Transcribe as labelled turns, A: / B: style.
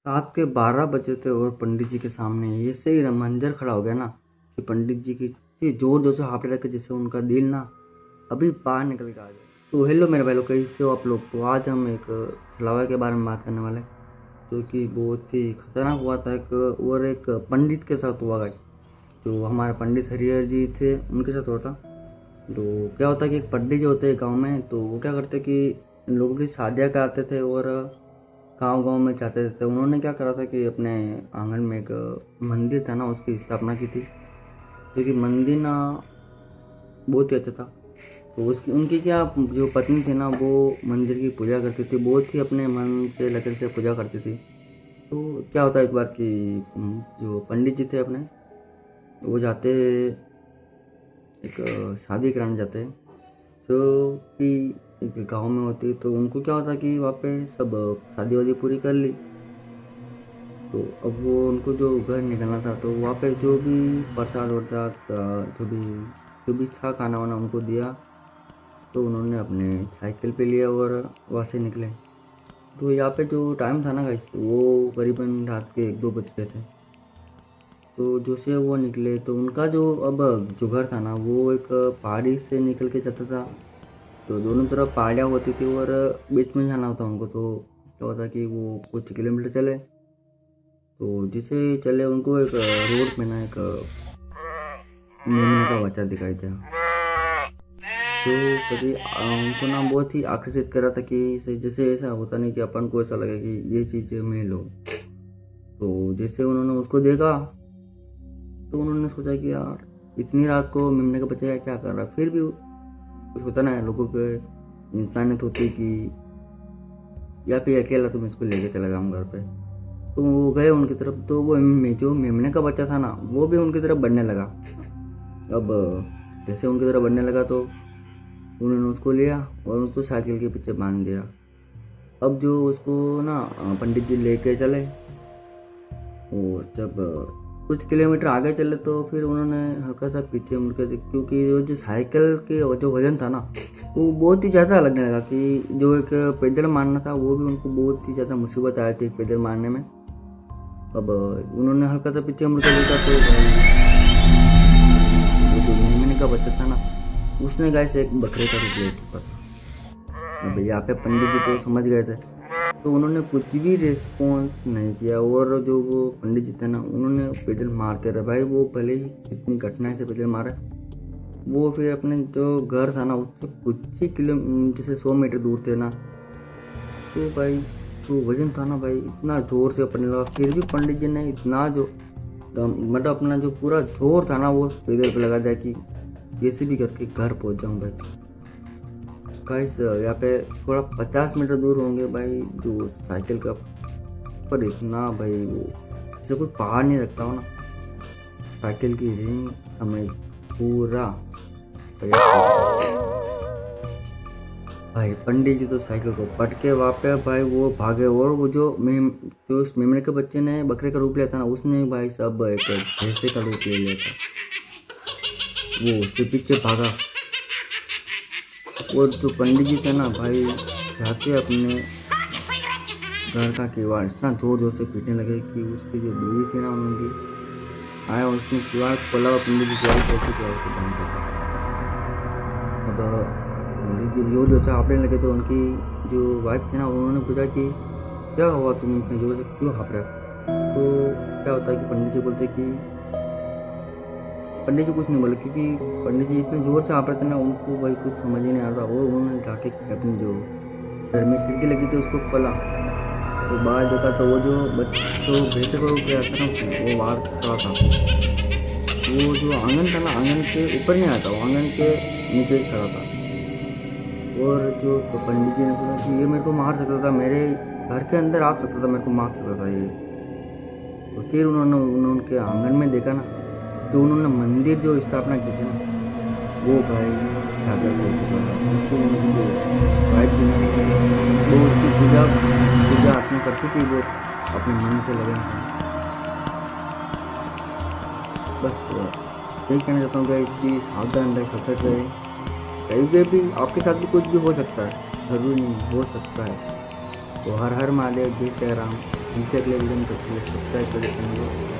A: रात के 12 बजे थे और पंडित जी के सामने ऐसे ही मंजर खड़ा हो गया ना कि पंडित जी की जोर जोर से हाथ रखे जैसे उनका दिल ना अभी बाहर निकल के आ जाए। तो हेलो मेरे भाई लोग, कैसे हो आप लोग। तो आज हम एक छलावा के बारे में बात करने वाले हैं जो कि बहुत ही खतरनाक हुआ था एक पंडित के साथ हुआ गाइस। जो हमारे पंडित हरिहर जी थे उनके साथ हुआ था। तो क्या होता है कि एक पंडित जी होते हैं गाँव में, तो वो क्या करते कि लोगों की शादियाँ कराते थे और गांव गांव में चाहते थे। उन्होंने क्या करा था कि अपने आंगन में एक मंदिर था ना, उसकी स्थापना की थी। जो कि मंदिर ना बहुत ही अच्छा था। तो उसकी उनकी क्या जो पत्नी थी ना, वो मंदिर की पूजा करती थी, बहुत ही अपने मन से लगन से पूजा करती थी। तो क्या होता है एक बार कि जो पंडित जी थे अपने, वो जाते एक शादी कराने जाते हैं जो कि एक गांव में होती। तो उनको क्या होता कि वहाँ पे सब शादी वादी पूरी कर ली। तो अब वो उनको जो घर निकलना था, तो वहाँ पे जो भी प्रसाद वरसाद जो भी था खाना वाना उनको दिया। तो उन्होंने अपने साइकिल पे लिया और वहाँ से निकले। तो यहाँ पे जो टाइम था ना गाइस, वो करीबन रात के 1-2 बज गए थे। तो जैसे वो निकले तो उनका जो घर था ना, वो एक पहाड़ी से निकल के जाता था। तो दोनों तरफ पहाड़ियाँ होती थी और बीच में जाना होता उनको। तो क्या होता कि वो कुछ किलोमीटर चले, तो जैसे चले उनको एक रोड में ना एक मेमने का बच्चा दिखाई दिया। तो कभी उनको ना बहुत ही आकर्षित कर रहा था कि जैसे ऐसा होता नहीं कि अपन को ऐसा लगे कि ये चीज़ मैं लूँ। तो जैसे उन्होंने उसको देखा, तो उन्होंने सोचा कि यार इतनी रात को मेमने का बच्चा क्या कर रहा है। फिर भी कुछ होता ना है, लोगों के इंसानियत होती है कि या फिर अकेला तुम इसको लेके चला जाऊँ घर पे। तो वो गए उनकी तरफ। तो वो जो मेमने का बच्चा था ना, वो भी उनकी तरफ बढ़ने लगा। अब जैसे उनकी तरफ बढ़ने लगा तो उन्होंने उसको लिया और उसको साइकिल के पीछे बांध दिया। अब जो उसको ना पंडित जी लेके चले, और जब कुछ किलोमीटर आगे चले तो फिर उन्होंने हल्का सा पीछे मुड़ के क्योंकि वो जो साइकिल के जो वजन था ना, वो बहुत ही ज़्यादा लगने लगा कि जो एक पैदल मारना था वो भी उनको बहुत ही ज़्यादा मुसीबत आई थी पैदल मारने में। अब उन्होंने हल्का सा पीछे मुड़ के देखा तो वो जो मेमने का बच्चा था ना, उसने गाय से एक बकरे का रूप ले चुका था। अब यहाँ पे पंडित जी तो समझ गए थे, तो उन्होंने कुछ भी रिस्पॉन्स नहीं किया। और जो वो पंडित जी थे ना, उन्होंने पैदल मारते रहे भाई। वो भले ही इतनी कठिनाई से पैदल मारा, वो फिर अपने जो घर था ना उससे कुछ ही जैसे 100 मीटर दूर थे ना। तो भाई जो वजन था ना भाई, इतना जोर से पड़ने लगा। फिर भी पंडित जी ने इतना जो मतलब अपना जो पूरा जोर था ना, वो पैदल पे लगा दिया कि कैसे भी करके घर पहुंच जाऊं भाई। गाइस यहाँ पे थोड़ा 50 मीटर दूर होंगे भाई जो साइकिल का, पर इतना भाई वो जैसे कोई पहाड़ नहीं रखता हो ना, साइकिल की रिंग हमें पूरा भाई। पंडित जी तो साइकिल को पटके वहाँ पे भाई वो भागे। और वो जो उस मेमने के बच्चे ने बकरे का रूप लिया था ना, उसने भाई सब एक भैंसे का रूप ले लिया था। वो उसके पीछे भागा। और जो पंडित जी थे ना भाई, जाके अपने घर का किवाड़ इतना जोर जोर से पीटने लगे कि उसकी जो बीवी थी ना, उनकी आया उसने किवाड़ खोला और पंडित जी किवाड़ खोल के किवाड़ को बंद कर दिया। अब पंडित जी जोर जोर से हाँफने लगे। तो उनकी जो वाइफ थी ना, उन्होंने पूछा कि क्या हुआ, तुम इतने जोर से क्यों हाँफ रहे हो। तो क्या होता है कि पंडित जी बोलते कि पंडित जी कुछ नहीं बोले, क्योंकि पंडित जी इतने जोर से हाँफ रहे थे ना, उनको भाई कुछ समझ ही नहीं आ रहा। और उन्होंने जाके अपनी जो घर में खिड़की लगी थी उसको खोला, तो बाहर देखा तो वो जो भैंसे को क्या था ना, वो बाहर खड़ा था। वो जो आंगन था ना, आंगन के ऊपर नहीं आता, वो आंगन के नीचे खड़ा था। और जो पंडित जी ने बोला कि ये मेरे को मार सकता था, मेरे घर के अंदर आ सकता था, मेरे को मार सकता था ये। तो फिर उन्होंने उनके आंगन में देखा ना, तो उन्होंने मंदिर जो स्थापना की थी ना, वो भाई सागर हो चुका था। उसको उनकी जो वाइफ थी ना, वो उसकी पूजा पूजा अपने करती थी, वो अपने मन से लगन था। बस यही कहना चाहता हूँ कि इसकी सावधान रहे, सतर्क रहे। कहीं पे भी आपके साथ भी कुछ भी हो सकता है, जरूरी नहीं हो सकता है। तो हर हर महादेव, जय श्री राम। मिलते हैं अगले वीडियो में, तब तक सब्सक्राइब करें चैनल को।